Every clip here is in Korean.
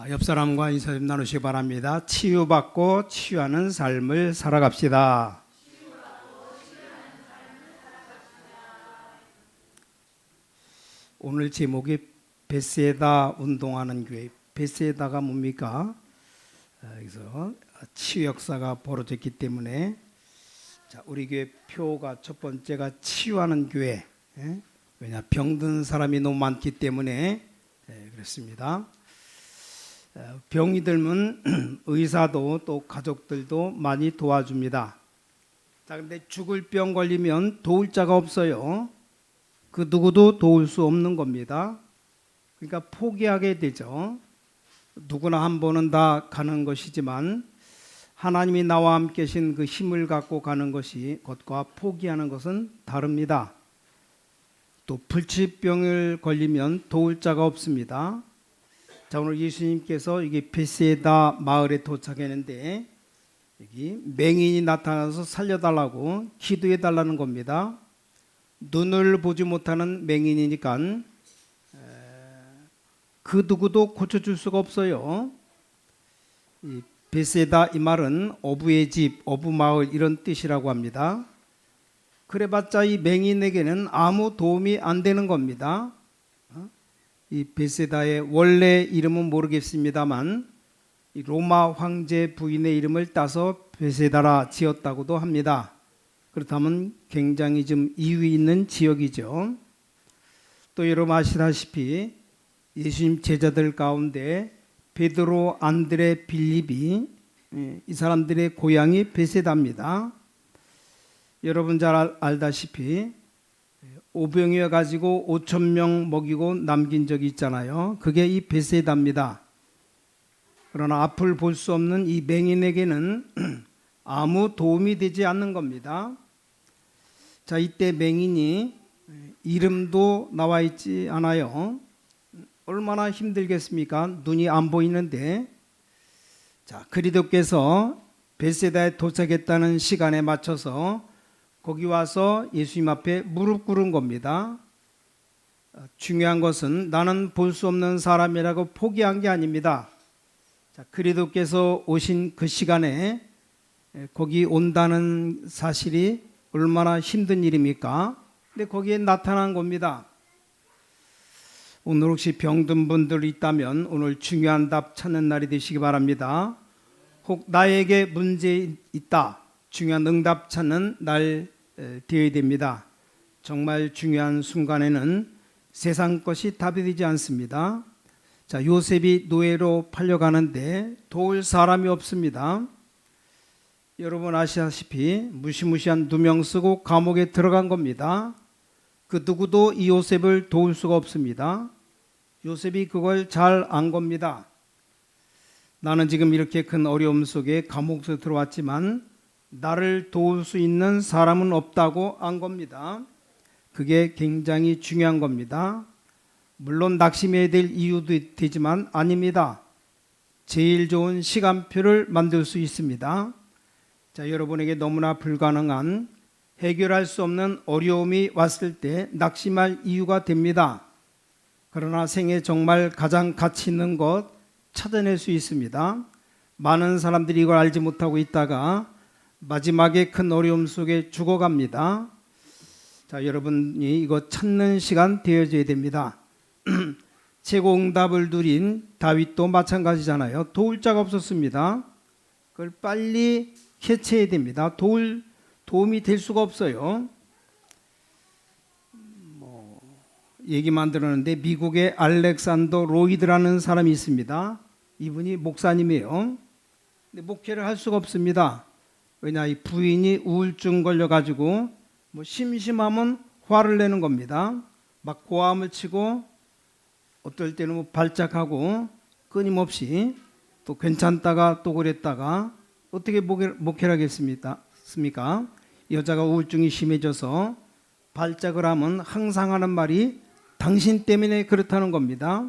옆 사람과 인사 좀 나누시기 바랍니다. 치유받고 치유하는 삶을 살아갑시다. 오늘 제목이 베세다 운동하는 교회. 베세다가 뭡니까? 여기서 치유 역사가 벌어졌기 때문에 우리 교회 표가 첫 번째가 치유하는 교회. 왜냐 병든 사람이 너무 많기 때문에 그렇습니다. 병이 들면 의사도 또 가족들도 많이 도와줍니다. 그런데 죽을 병 걸리면 도울 자가 없어요. 그 누구도 도울 수 없는 겁니다. 그러니까 포기하게 되죠. 누구나 한 번은 다 가는 것이지만 하나님이 나와 함께 계신 그 힘을 갖고 가는 것이 것과 포기하는 것은 다릅니다. 또 불치병을 걸리면 도울 자가 없습니다. 자, 오늘 예수님께서 이게 베세다 마을에 도착했는데 여기 맹인이 나타나서 살려달라고 기도해 달라는 겁니다. 눈을 보지 못하는 맹인이니까 그 누구도 고쳐줄 수가 없어요. 이 베세다 이 말은 어부의 집, 어부 마을 이런 뜻이라고 합니다. 그래봤자 이 맹인에게는 아무 도움이 안 되는 겁니다. 이 베세다의 원래 이름은 모르겠습니다만 이 로마 황제 부인의 이름을 따서 베세다라 지었다고도 합니다. 그렇다면 굉장히 좀 이유 있는 지역이죠. 또 여러분 아시다시피 예수님 제자들 가운데 베드로, 안드레, 빌립이 이 사람들의 고향이 베세다입니다. 여러분 잘 알다시피 오병이어 가지고 5,000명 먹이고 남긴 적이 있잖아요. 그게 이 베세다입니다. 그러나 앞을 볼 수 없는 이 맹인에게는 아무 도움이 되지 않는 겁니다. 자, 이때 맹인이 이름도 나와 있지 않아요. 얼마나 힘들겠습니까? 눈이 안 보이는데. 자, 그리스도께서 베세다에 도착했다는 시간에 맞춰서 거기 와서 예수님 앞에 무릎 꿇은 겁니다. 중요한 것은 나는 볼 수 없는 사람이라고 포기한 게 아닙니다. 자, 그리스도께서 오신 그 시간에 거기 온다는 사실이 얼마나 힘든 일입니까? 근데 거기에 나타난 겁니다. 오늘 혹시 병든 분들 있다면 오늘 중요한 답 찾는 날이 되시기 바랍니다. 혹 나에게 문제 있다. 중요한 응답 찾는 날 되어야 됩니다. 정말 중요한 순간에는 세상 것이 답이 되지 않습니다. 자, 요셉이 노예로 팔려가는데 도울 사람이 없습니다. 여러분 아시다시피 무시무시한 누명 쓰고 감옥에 들어간 겁니다. 그 누구도 이 요셉을 도울 수가 없습니다. 요셉이 그걸 잘 안 겁니다. 나는 지금 이렇게 큰 어려움 속에 감옥 속에 들어왔지만 나를 도울 수 있는 사람은 없다고 안 겁니다. 그게 굉장히 중요한 겁니다. 물론 낙심해야 될 이유도 되지만 아닙니다. 제일 좋은 시간표를 만들 수 있습니다. 자, 여러분에게 너무나 불가능한 해결할 수 없는 어려움이 왔을 때 낙심할 이유가 됩니다. 그러나 생에 정말 가장 가치 있는 것 찾아낼 수 있습니다. 많은 사람들이 이걸 알지 못하고 있다가 마지막에 큰 어려움 속에 죽어갑니다. 자, 여러분이 이거 찾는 시간 되어져야 됩니다. 최고 응답을 누린 다윗도 마찬가지잖아요. 도울 자가 없었습니다. 그걸 빨리 캐치해야 됩니다. 도움이 될 수가 없어요. 얘기만 들었는데 미국의 알렉산더 로이드라는 사람이 있습니다. 이분이 목사님이에요. 근데 목회를 할 수가 없습니다. 왜냐, 이 부인이 우울증 걸려가지고 심심하면 화를 내는 겁니다. 막 고함을 치고 어떨 때는 발작하고 끊임없이 또 괜찮다가 또 그랬다가 어떻게 목회를 하겠습니까? 여자가 우울증이 심해져서 발작을 하면 항상 하는 말이 당신 때문에 그렇다는 겁니다.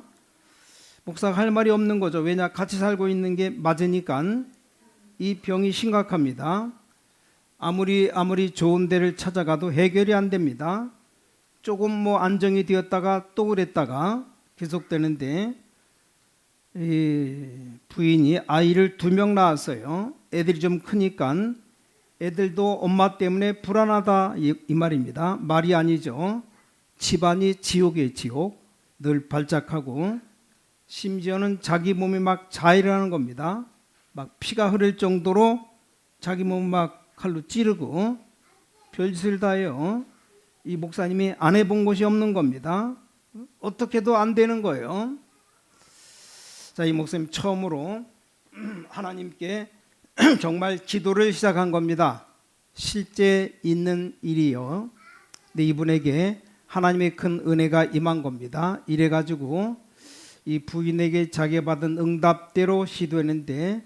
목사가 할 말이 없는 거죠. 왜냐, 같이 살고 있는 게 맞으니까. 이 병이 심각합니다. 아무리 좋은 데를 찾아가도 해결이 안 됩니다. 조금 안정이 되었다가 또 그랬다가 계속되는데 이 부인이 아이를 2명 낳았어요. 애들이 좀 크니까 애들도 엄마 때문에 불안하다 이 말입니다. 말이 아니죠. 집안이 지옥이에요, 지옥. 늘 발작하고 심지어는 자기 몸이 막 자일하는 겁니다. 막 피가 흐를 정도로 자기 몸 막 칼로 찌르고 별짓을 다 해요. 이 목사님이 안 해본 것이 없는 겁니다. 어떻게도 안 되는 거예요. 자, 이 목사님 처음으로 하나님께 정말 기도를 시작한 겁니다. 실제 있는 일이요. 근데 이분에게 하나님의 큰 은혜가 임한 겁니다. 이래가지고 이 부인에게 자기가 받은 응답대로 시도했는데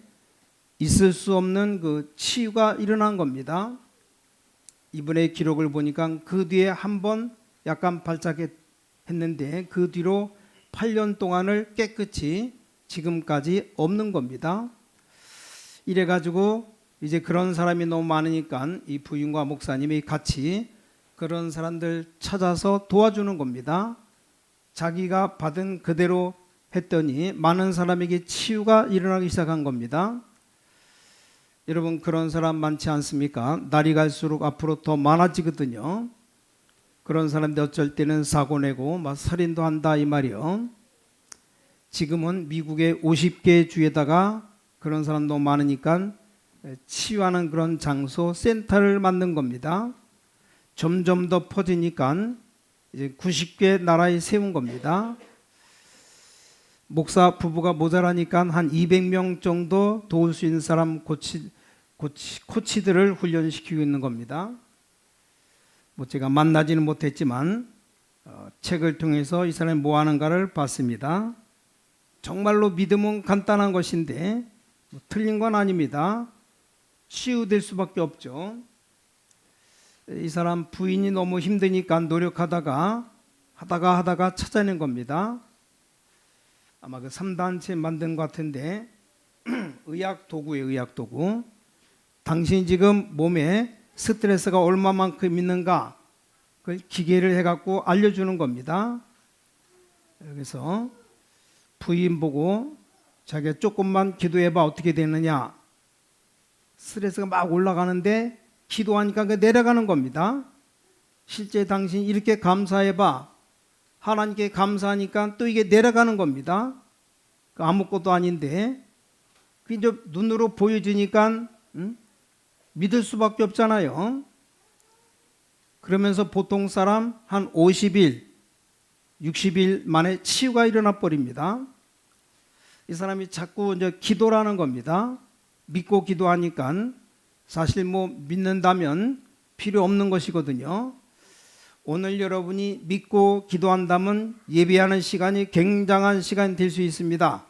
있을 수 없는 그 치유가 일어난 겁니다. 이분의 기록을 보니까 그 뒤에 한 번 약간 발작했는데 그 뒤로 8년 동안을 깨끗이 지금까지 없는 겁니다. 이래가지고 이제 그런 사람이 너무 많으니까 이 부인과 목사님이 같이 그런 사람들 찾아서 도와주는 겁니다. 자기가 받은 그대로 했더니 많은 사람에게 치유가 일어나기 시작한 겁니다. 여러분 그런 사람 많지 않습니까? 날이 갈수록 앞으로 더 많아지거든요. 그런 사람들 어쩔 때는 사고 내고 막 살인도 한다 이 말이요. 지금은 미국의 50개 주에다가 그런 사람 너무 많으니까 치유하는 그런 장소 센터를 만든 겁니다. 점점 더 퍼지니까 이제 90개 나라에 세운 겁니다. 목사 부부가 모자라니까 한 200명 정도 도울 수 있는 사람 코치들을 훈련시키고 있는 겁니다. 뭐 제가 만나지는 못했지만 책을 통해서 이 사람이 뭐 하는가를 봤습니다. 정말로 믿음은 간단한 것인데 뭐 틀린 건 아닙니다. 치유될 수밖에 없죠. 이 사람 부인이 너무 힘드니까 노력하다가 하다가 찾아낸 겁니다. 아마 그 3단체 만든 것 같은데 의학 도구예요, 의학 도구. 당신이 지금 몸에 스트레스가 얼마만큼 있는가 그걸 기계를 해갖고 알려주는 겁니다. 그래서 부인 보고 자기가 조금만 기도해봐 어떻게 되느냐. 스트레스가 막 올라가는데 기도하니까 내려가는 겁니다. 실제 당신이 이렇게 감사해봐. 하나님께 감사하니까 또 이게 내려가는 겁니다. 아무것도 아닌데 이제 눈으로 보여지니까 믿을 수밖에 없잖아요. 그러면서 보통 사람 한 50일, 60일 만에 치유가 일어나 버립니다. 이 사람이 자꾸 이제 기도라는 겁니다. 믿고 기도하니까 사실 뭐 믿는다면 필요 없는 것이거든요. 오늘 여러분이 믿고 기도한다면 예배하는 시간이 굉장한 시간이 될 수 있습니다.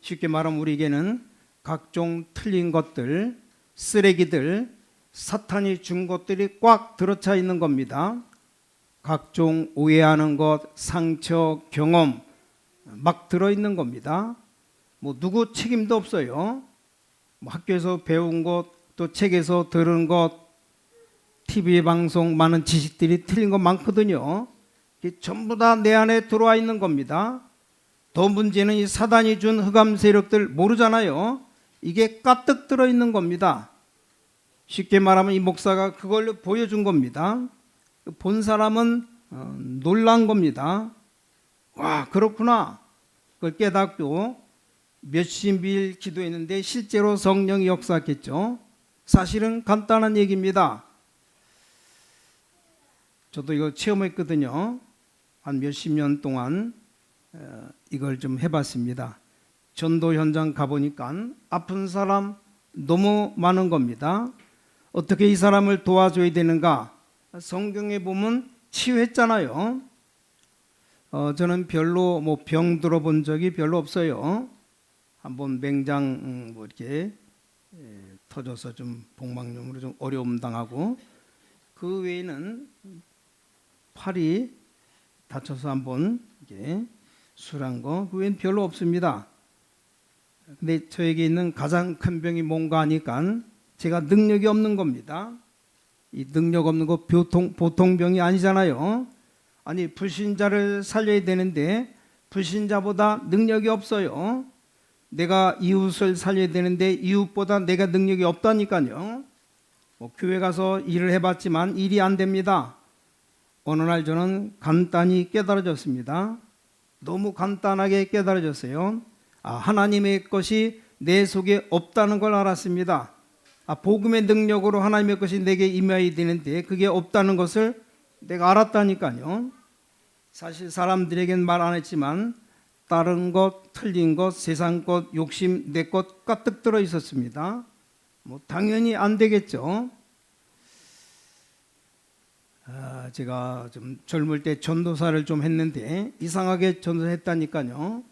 쉽게 말하면 우리에게는 각종 틀린 것들, 쓰레기들, 사탄이 준 것들이 꽉 들어차 있는 겁니다. 각종 오해하는 것, 상처, 경험 막 들어있는 겁니다. 뭐 누구 책임도 없어요. 뭐 학교에서 배운 것, 또 책에서 들은 것, TV 방송 많은 지식들이 틀린 것 많거든요. 이게 전부 다 내 안에 들어와 있는 겁니다. 더 문제는 이 사단이 준 흑암 세력들 모르잖아요. 이게 가득 들어있는 겁니다. 쉽게 말하면 이 목사가 그걸 보여준 겁니다. 본 사람은 놀란 겁니다. 와, 그렇구나. 그걸 깨닫고 몇십 일 기도했는데 실제로 성령이 역사했겠죠. 사실은 간단한 얘기입니다. 저도 이거 체험했거든요. 한 몇십 년 동안 이걸 좀 해봤습니다. 전도 현장 가보니까 아픈 사람 너무 많은 겁니다. 어떻게 이 사람을 도와줘야 되는가? 성경에 보면 치유했잖아요. 저는 별로 뭐 병 들어본 적이 별로 없어요. 한번 맹장 뭐 이렇게 터져서 좀 복막염으로 좀 어려움 당하고 그 외에는 팔이 다쳐서 한번 이게 술한 거 그 외에는 별로 없습니다. 근데 저에게 있는 가장 큰 병이 뭔가 하니까 제가 능력이 없는 겁니다. 이 능력 없는 거 보통 병이 아니잖아요. 아니 불신자를 살려야 되는데 불신자보다 능력이 없어요. 내가 이웃을 살려야 되는데 이웃보다 내가 능력이 없다니까요. 교회 가서 일을 해봤지만 일이 안 됩니다. 어느 날 저는 간단히 깨달아졌습니다. 너무 간단하게 깨달아졌어요. 하나님의 것이 내 속에 없다는 걸 알았습니다. 복음의 능력으로 하나님의 것이 내게 임해야 되는데 그게 없다는 것을 내가 알았다니까요. 사실 사람들에겐 말 안 했지만 다른 것, 틀린 것, 세상 것, 욕심, 내 것 가득 들어 있었습니다. 당연히 안 되겠죠. 제가 좀 젊을 때 전도사를 좀 했는데 이상하게 전도했다니까요.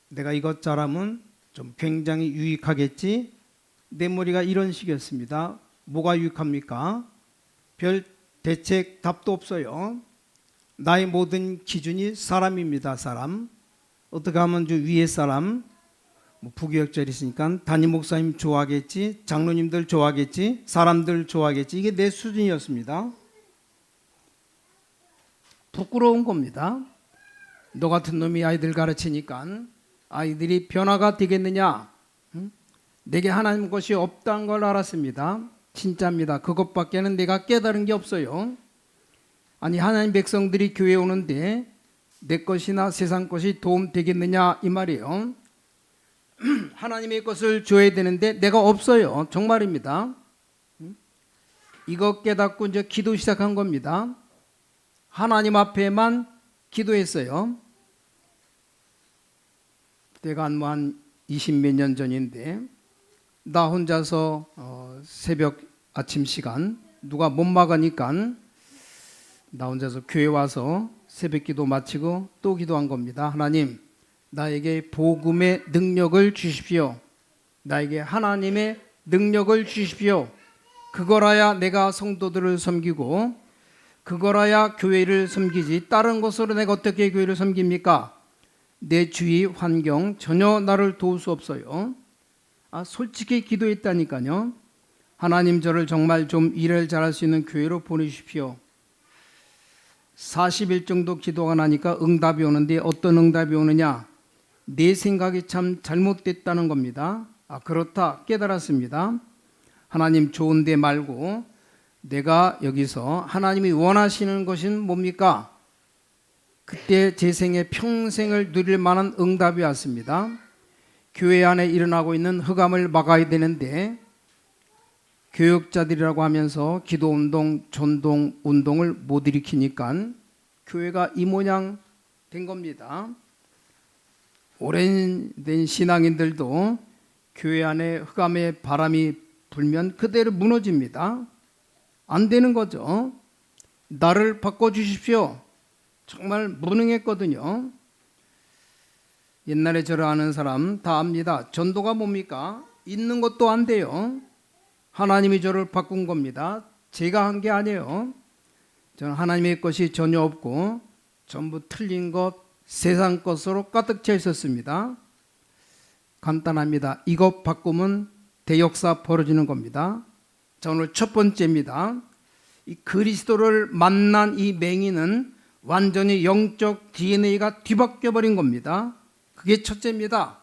내가 이것 잘하면 좀 굉장히 유익하겠지. 내 머리가 이런 식이었습니다. 뭐가 유익합니까? 별 대책 답도 없어요. 나의 모든 기준이 사람입니다. 사람. 어떻게 하면 좀 위에 사람, 부교역절 있으니까 담임 목사님 좋아하겠지, 장로님들 좋아하겠지, 사람들 좋아하겠지. 이게 내 수준이었습니다. 부끄러운 겁니다. 너 같은 놈이 아이들 가르치니까 아이들이 변화가 되겠느냐? 내게 하나님 것이 없다는 걸 알았습니다. 진짜입니다. 그것밖에는 내가 깨달은 게 없어요. 아니 하나님 백성들이 교회에 오는데 내 것이나 세상 것이 도움 되겠느냐 이 말이에요. 하나님의 것을 줘야 되는데 내가 없어요. 정말입니다. 이거 깨닫고 이제 기도 시작한 겁니다. 하나님 앞에만 기도했어요. 때가 한 20몇 년 전인데 나 혼자서 새벽 아침 시간 누가 못 막으니까 나 혼자서 교회 와서 새벽 기도 마치고 또 기도한 겁니다. 하나님, 나에게 복음의 능력을 주십시오. 나에게 하나님의 능력을 주십시오. 그거라야 내가 성도들을 섬기고 그거라야 교회를 섬기지 다른 것으로 내가 어떻게 교회를 섬깁니까? 내 주위 환경 전혀 나를 도울 수 없어요. 솔직히 기도했다니까요. 하나님 저를 정말 좀 일을 잘할 수 있는 교회로 보내주십시오. 40일 정도 기도가 나니까 응답이 오는데 어떤 응답이 오느냐? 내 생각이 참 잘못됐다는 겁니다. 그렇다 깨달았습니다. 하나님 좋은데 말고 내가 여기서 하나님이 원하시는 것은 뭡니까? 그때 제 생에 평생을 누릴 만한 응답이 왔습니다. 교회 안에 일어나고 있는 흑암을 막아야 되는데 교역자들이라고 하면서 기도운동, 전동 운동을 못 일으키니까 교회가 이 모양 된 겁니다. 오랜된 신앙인들도 교회 안에 흑암의 바람이 불면 그대로 무너집니다. 안 되는 거죠. 나를 바꿔주십시오. 정말 무능했거든요. 옛날에 저를 아는 사람 다 압니다. 전도가 뭡니까? 있는 것도 안 돼요. 하나님이 저를 바꾼 겁니다. 제가 한 게 아니에요. 저는 하나님의 것이 전혀 없고 전부 틀린 것, 세상 것으로 가득 차 있었습니다. 간단합니다. 이것 바꾸면 대역사 벌어지는 겁니다. 자, 오늘 첫 번째입니다. 이 그리스도를 만난 이 맹인은 완전히 영적 DNA가 뒤바뀌어 버린 겁니다. 그게 첫째입니다.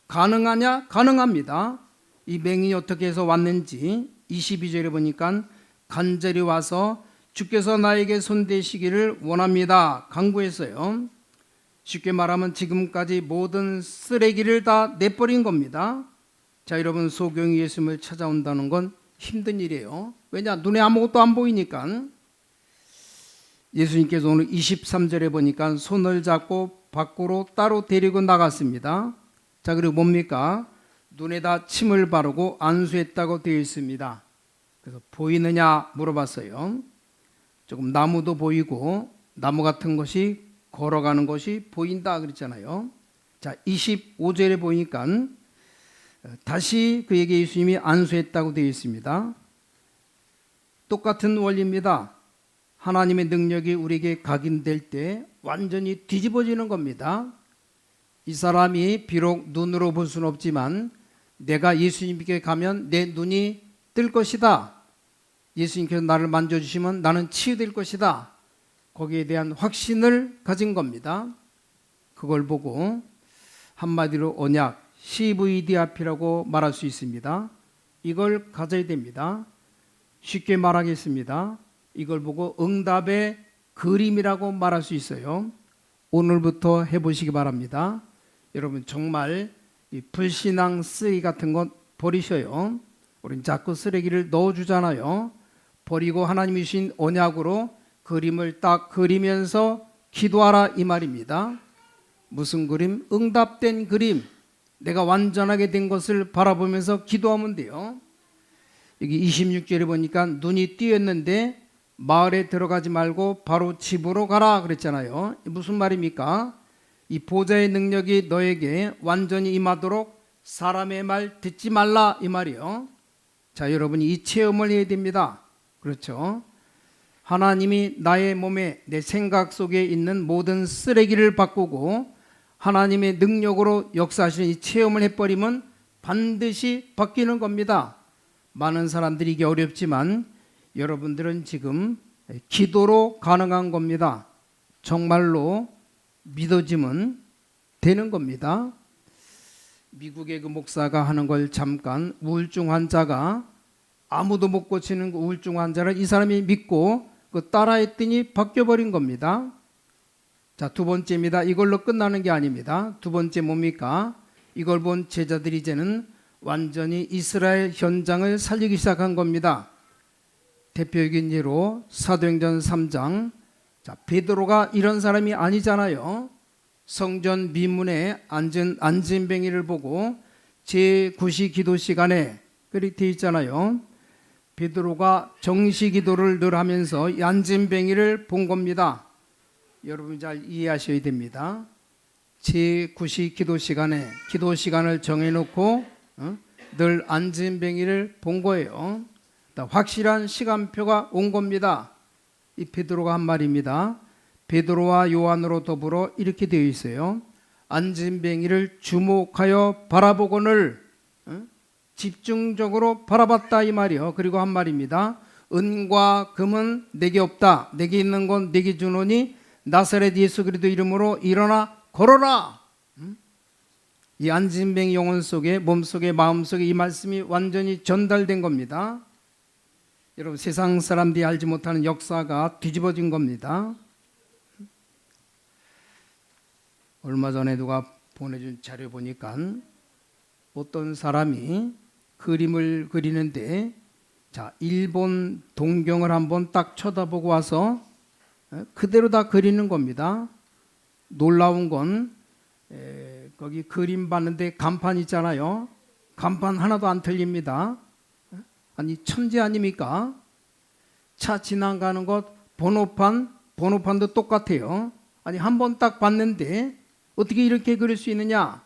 가능하냐? 가능합니다. 이 맹인이 어떻게 해서 왔는지 22절에 보니까 간절히 와서 주께서 나에게 손대시기를 원합니다. 간구했어요. 쉽게 말하면 지금까지 모든 쓰레기를 다 내버린 겁니다. 자, 여러분 소경이 예수님을 찾아온다는 건 힘든 일이에요. 왜냐? 눈에 아무것도 안 보이니까. 예수님께서 오늘 23절에 보니까 손을 잡고 밖으로 따로 데리고 나갔습니다. 자, 그리고 뭡니까? 눈에다 침을 바르고 안수했다고 되어 있습니다. 그래서 보이느냐 물어봤어요. 조금 나무도 보이고 나무 같은 것이 걸어가는 것이 보인다 그랬잖아요. 자, 25절에 보니까 다시 그에게 예수님이 안수했다고 되어 있습니다. 똑같은 원리입니다. 하나님의 능력이 우리에게 각인될 때 완전히 뒤집어지는 겁니다. 이 사람이 비록 눈으로 볼 수는 없지만 내가 예수님께 가면 내 눈이 뜰 것이다. 예수님께서 나를 만져주시면 나는 치유될 것이다. 거기에 대한 확신을 가진 겁니다. 그걸 보고 한마디로 언약, CVDRP라고 말할 수 있습니다. 이걸 가져야 됩니다. 쉽게 말하겠습니다. 이걸 보고 응답의 그림이라고 말할 수 있어요. 오늘부터 해보시기 바랍니다. 여러분 정말 이 불신앙 쓰레기 같은 것 버리셔요. 우린 자꾸 쓰레기를 넣어주잖아요. 버리고 하나님이 주신 언약으로 그림을 딱 그리면서 기도하라 이 말입니다. 무슨 그림? 응답된 그림. 내가 완전하게 된 것을 바라보면서 기도하면 돼요. 여기 26절에 보니까 눈이 띄었는데 마을에 들어가지 말고 바로 집으로 가라 그랬잖아요. 무슨 말입니까? 이 보좌의 능력이 너에게 완전히 임하도록 사람의 말 듣지 말라 이 말이요. 자, 여러분이 이 체험을 해야 됩니다. 그렇죠? 하나님이 나의 몸에 내 생각 속에 있는 모든 쓰레기를 바꾸고 하나님의 능력으로 역사하시는 이 체험을 해버리면 반드시 바뀌는 겁니다. 많은 사람들이 이게 어렵지만 여러분들은 지금 기도로 가능한 겁니다. 정말로 믿어지면 되는 겁니다. 미국의 그 목사가 하는 걸 잠깐, 우울증 환자가 아무도 못 고치는 그 우울증 환자를 이 사람이 믿고 그 따라했더니 바뀌어버린 겁니다. 자, 두 번째입니다. 이걸로 끝나는 게 아닙니다. 두 번째 뭡니까? 이걸 본 제자들이 이제는 완전히 이스라엘 현장을 살리기 시작한 겁니다. 대표적인 예로 사도행전 3장. 자, 베드로가 이런 사람이 아니잖아요. 성전 미문에 앉은 안진뱅이를 보고 제9시 기도 시간에 그렇게 되어 있잖아요. 베드로가 정시 기도를 늘 하면서 이 안진뱅이를 본 겁니다. 여러분 잘 이해하셔야 됩니다. 제9시 기도 시간에 기도 시간을 정해놓고 늘 안진뱅이를 본 거예요. 확실한 시간표가 온 겁니다. 이 베드로가 한 말입니다. 베드로와 요한으로 더불어 이렇게 되어 있어요. 안진뱅이를 주목하여 바라보거늘 집중적으로 바라봤다 이 말이요. 그리고 한 말입니다. 은과 금은 내게 없다. 내게 있는 건 내게 주노니 나사렛 예수 그리스도 이름으로 일어나 걸어라. 이 안진뱅이 영혼 속에 몸속에 마음속에 이 말씀이 완전히 전달된 겁니다. 여러분 세상 사람들이 알지 못하는 역사가 뒤집어진 겁니다. 얼마 전에 누가 보내준 자료 보니까 어떤 사람이 그림을 그리는데 자, 일본 동경을 한번 딱 쳐다보고 와서 그대로 다 그리는 겁니다. 놀라운 건 거기 그림 봤는데 간판 있잖아요. 간판 하나도 안 틀립니다. 아니 천재 아닙니까? 차 지나가는 것 번호판도 똑같아요. 아니 한 번 딱 봤는데 어떻게 이렇게 그릴 수 있느냐?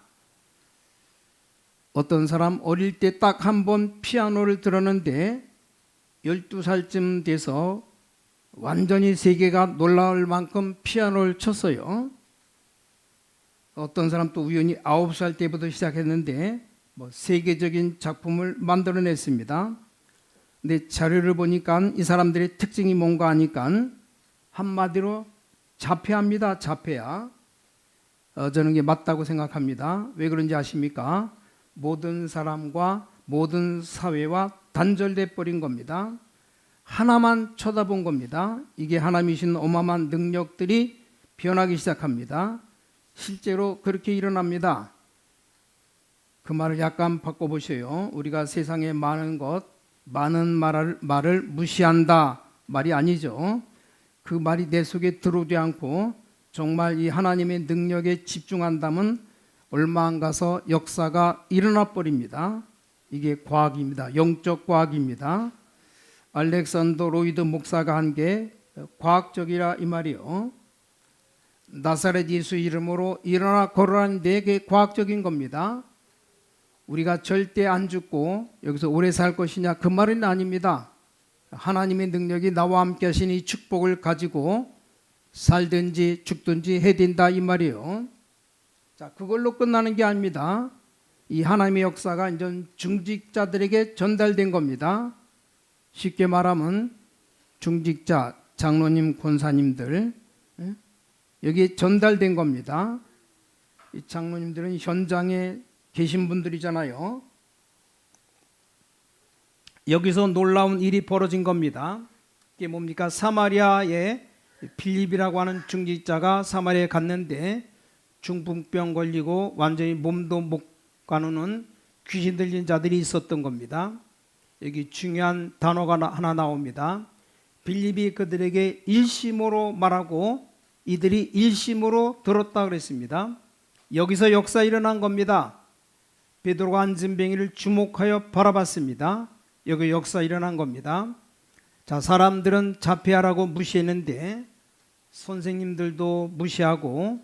어떤 사람 어릴 때 딱 한 번 피아노를 들었는데 12살쯤 돼서 완전히 세계가 놀라울 만큼 피아노를 쳤어요. 어떤 사람 또 우연히 9살 때부터 시작했는데 세계적인 작품을 만들어냈습니다. 근데 자료를 보니까 이 사람들의 특징이 뭔가 하니까 한마디로 자폐합니다. 자폐야. 저는 이게 맞다고 생각합니다. 왜 그런지 아십니까? 모든 사람과 모든 사회와 단절돼 버린 겁니다. 하나만 쳐다본 겁니다. 이게 하나님이 주신 어마어마한 능력들이 변하기 시작합니다. 실제로 그렇게 일어납니다. 그 말을 약간 바꿔보세요. 우리가 세상에 많은 말을 무시한다 말이 아니죠. 그 말이 내 속에 들어오지 않고 정말 이 하나님의 능력에 집중한다면 얼마 안 가서 역사가 일어나 버립니다. 이게 과학입니다. 영적 과학입니다. 알렉산더 로이드 목사가 한 게 과학적이라 이 말이요. 나사렛 예수 이름으로 일어나 걸어라는 게 과학적인 겁니다. 우리가 절대 안 죽고 여기서 오래 살 것이냐 그 말은 아닙니다. 하나님의 능력이 나와 함께 하신 이 축복을 가지고 살든지 죽든지 해야 된다 이 말이에요. 자, 그걸로 끝나는 게 아닙니다. 이 하나님의 역사가 이제 중직자들에게 전달된 겁니다. 쉽게 말하면 중직자, 장로님, 권사님들 여기 전달된 겁니다. 이 장로님들은 현장에 계신 분들이잖아요. 여기서 놀라운 일이 벌어진 겁니다. 이게 뭡니까? 사마리아에 빌립이라고 하는 중직자가 사마리아에 갔는데 중풍병 걸리고 완전히 몸도 못 가누는 귀신 들린 자들이 있었던 겁니다. 여기 중요한 단어가 하나 나옵니다. 빌립이 그들에게 일심으로 말하고 이들이 일심으로 들었다 그랬습니다. 여기서 역사 일어난 겁니다. 베드로가 안진뱅이를 주목하여 바라봤습니다. 여기 역사 일어난 겁니다. 자, 사람들은 자폐하라고 무시했는데 선생님들도 무시하고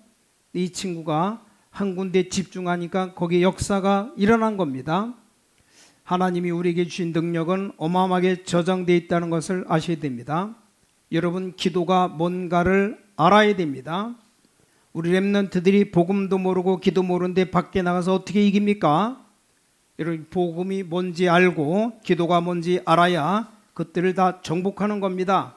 이 친구가 한 군데 집중하니까 거기에 역사가 일어난 겁니다. 하나님이 우리에게 주신 능력은 어마어마하게 저장되어 있다는 것을 아셔야 됩니다. 여러분, 기도가 뭔가를 알아야 됩니다. 우리 렘넌트들이 복음도 모르고 기도 모르는데 밖에 나가서 어떻게 이깁니까? 여러분, 복음이 뭔지 알고 기도가 뭔지 알아야 그것들을 다 정복하는 겁니다.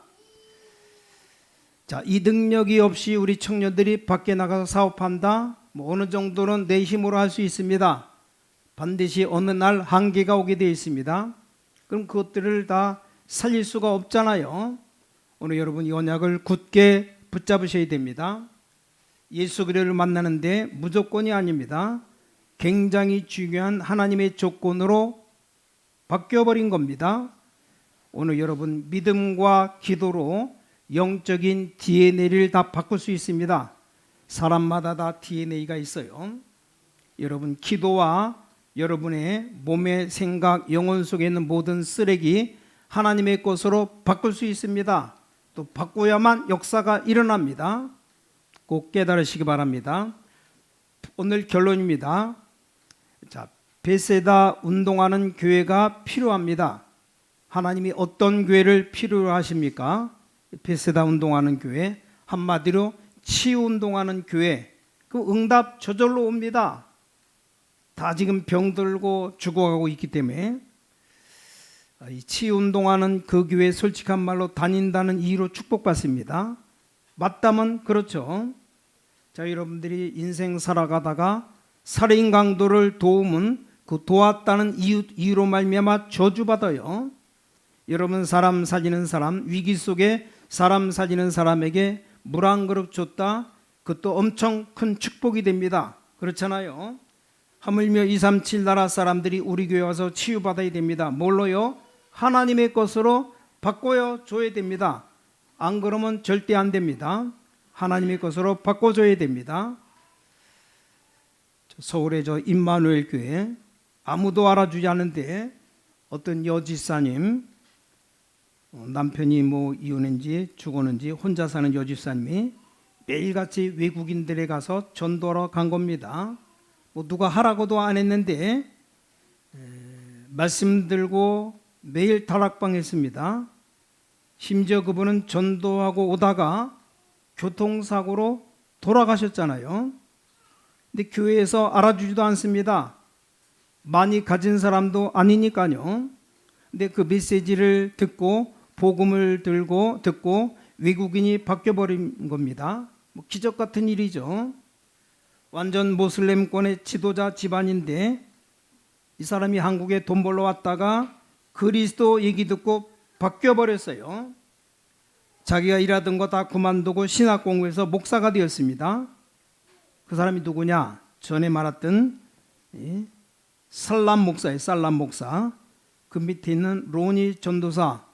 자, 이 능력이 없이 우리 청년들이 밖에 나가서 사업한다? 어느 정도는 내 힘으로 할 수 있습니다. 반드시 어느 날 한계가 오게 되어 있습니다. 그럼 그것들을 다 살릴 수가 없잖아요. 오늘 여러분 이 언약을 굳게 붙잡으셔야 됩니다. 예수 그리스도를 만나는데 무조건이 아닙니다. 굉장히 중요한 하나님의 조건으로 바뀌어버린 겁니다. 오늘 여러분 믿음과 기도로 영적인 DNA를 다 바꿀 수 있습니다. 사람마다 다 DNA가 있어요. 여러분, 기도와 여러분의 몸의 생각, 영혼 속에 있는 모든 쓰레기 하나님의 것으로 바꿀 수 있습니다. 또 바꿔야만 역사가 일어납니다. 꼭 깨달으시기 바랍니다. 오늘 결론입니다. 자, 베세다 운동하는 교회가 필요합니다. 하나님이 어떤 교회를 필요로 하십니까? 베세다 운동하는 교회, 한마디로 치유 운동하는 교회. 그 응답 저절로 옵니다. 다 지금 병들고 죽어가고 있기 때문에 이 치유 운동하는 그 교회 솔직한 말로 다닌다는 이유로 축복받습니다. 맞다면 그렇죠. 자, 여러분들이 인생 살아가다가 살인 강도를 도우면 그 도왔다는 이유로 말미암아 저주받아요. 여러분, 사람 살리는 사람, 위기 속에 사람 살리는 사람에게 물 한 그릇 줬다, 그것도 엄청 큰 축복이 됩니다. 그렇잖아요. 하물며 237 나라 사람들이 우리 교회 와서 치유받아야 됩니다. 뭘로요? 하나님의 것으로 바꿔줘야 됩니다. 안 그러면 절대 안 됩니다. 하나님의 것으로 바꿔줘야 됩니다. 서울의 저 임마누엘 교회, 아무도 알아주지 않는데 어떤 여집사님, 남편이 이혼했는지 죽었는지 혼자 사는 여집사님이 매일같이 외국인들에 가서 전도하러 간 겁니다. 누가 하라고도 안 했는데 말씀 들고 매일 다락방 했습니다. 심지어 그분은 전도하고 오다가 교통사고로 돌아가셨잖아요. 근데 교회에서 알아주지도 않습니다. 많이 가진 사람도 아니니까요. 근데 그 메시지를 듣고 복음을 듣고 외국인이 바뀌어버린 겁니다. 기적 같은 일이죠. 완전 모슬렘권의 지도자 집안인데 이 사람이 한국에 돈 벌러 왔다가 그리스도 얘기 듣고 바뀌어버렸어요. 자기가 일하던 거 다 그만두고 신학 공부해서 목사가 되었습니다. 그 사람이 누구냐? 전에 말했던 살람 목사예요. 살람 목사. 그 밑에 있는 로니 전도사.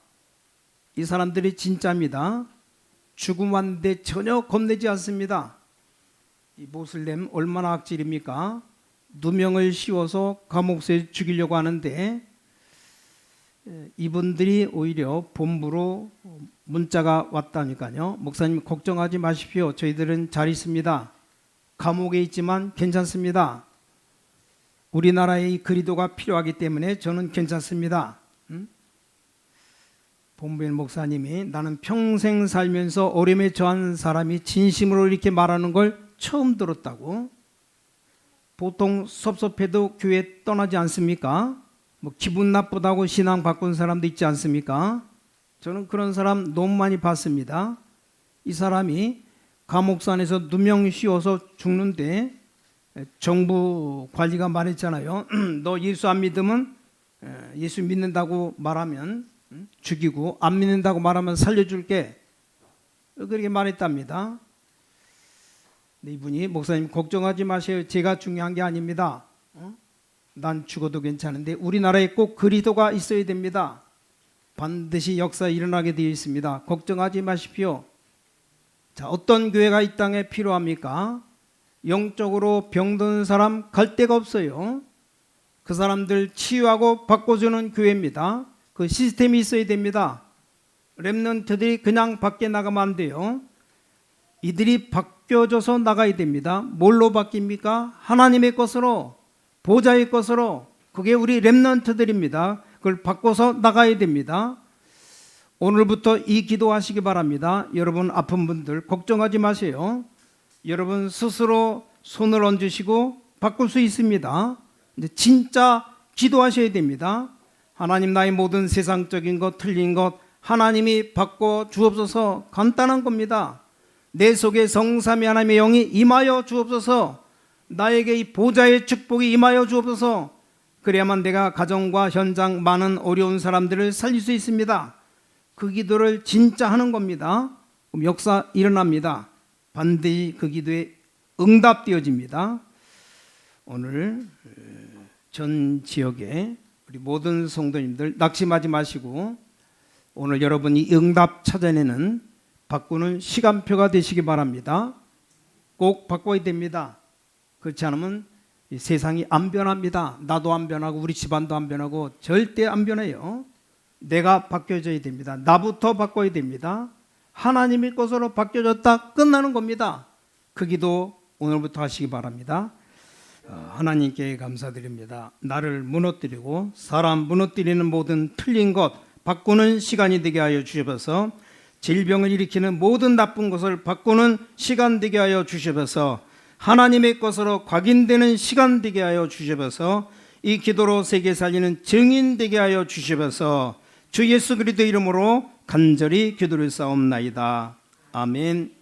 이 사람들이 진짜입니다. 죽음 왔는데 전혀 겁내지 않습니다. 이 모슬렘 얼마나 악질입니까? 누명을 씌워서 감옥에 죽이려고 하는데 이분들이 오히려 본부로 문자가 왔다니까요. 목사님 걱정하지 마십시오. 저희들은 잘 있습니다. 감옥에 있지만 괜찮습니다. 우리나라에 이 그리도가 필요하기 때문에 저는 괜찮습니다. 본부의 목사님이 나는 평생 살면서 어려움에 처한 사람이 진심으로 이렇게 말하는 걸 처음 들었다고. 보통 섭섭해도 교회 떠나지 않습니까? 기분 나쁘다고 신앙 바꾼 사람도 있지 않습니까? 저는 그런 사람 너무 많이 봤습니다. 이 사람이 감옥산에서 누명 씌워서 죽는데 정부 관리가 말했잖아요. 너 예수 안 믿으면 예수 믿는다고 말하면 죽이고 안 믿는다고 말하면 살려줄게. 그렇게 말했답니다. 이분이 목사님 걱정하지 마세요. 제가 중요한 게 아닙니다. 난 죽어도 괜찮은데 우리나라에 꼭 그리스도가 있어야 됩니다. 반드시 역사 일어나게 되어 있습니다. 걱정하지 마십시오. 자, 어떤 교회가 이 땅에 필요합니까? 영적으로 병든 사람 갈 데가 없어요. 그 사람들 치유하고 바꿔주는 교회입니다. 그 시스템이 있어야 됩니다. 렘넌트들이 그냥 밖에 나가면 안 돼요. 이들이 바뀌어져서 나가야 됩니다. 뭘로 바뀝니까? 하나님의 것으로, 보좌의 것으로. 그게 우리 렘넌트들입니다. 그걸 바꿔서 나가야 됩니다. 오늘부터 이 기도하시기 바랍니다. 여러분 아픈 분들 걱정하지 마세요. 여러분 스스로 손을 얹으시고 바꿀 수 있습니다. 근데 진짜 기도하셔야 됩니다. 하나님, 나의 모든 세상적인 것, 틀린 것 하나님이 바꿔 주옵소서. 간단한 겁니다. 내 속에 성삼위 하나님의 영이 임하여 주옵소서. 나에게 이 보좌의 축복이 임하여 주옵소서. 그래야만 내가 가정과 현장 많은 어려운 사람들을 살릴 수 있습니다. 그 기도를 진짜 하는 겁니다. 그럼 역사 일어납니다. 반드시 그 기도에 응답되어집니다. 오늘 전 지역에 우리 모든 성도님들 낙심하지 마시고 오늘 여러분이 응답 찾아내는 바꾸는 시간표가 되시기 바랍니다. 꼭 바꿔야 됩니다. 그렇지 않으면 이 세상이 안 변합니다. 나도 안 변하고 우리 집안도 안 변하고 절대 안 변해요. 내가 바뀌어져야 됩니다. 나부터 바꿔야 됩니다. 하나님의 것으로 바뀌어졌다 끝나는 겁니다. 그 기도 오늘부터 하시기 바랍니다. 하나님께 감사드립니다. 나를 무너뜨리고 사람 무너뜨리는 모든 틀린 것 바꾸는 시간이 되게 하여 주셔서 질병을 일으키는 모든 나쁜 것을 바꾸는 시간 되게 하여 주셔서 하나님의 것으로 각인되는 시간 되게 하여 주셔서 이 기도로 세계 살리는 증인 되게 하여 주셔서 주 예수 그리스도 이름으로 간절히 기도를 싸움나이다. 아멘.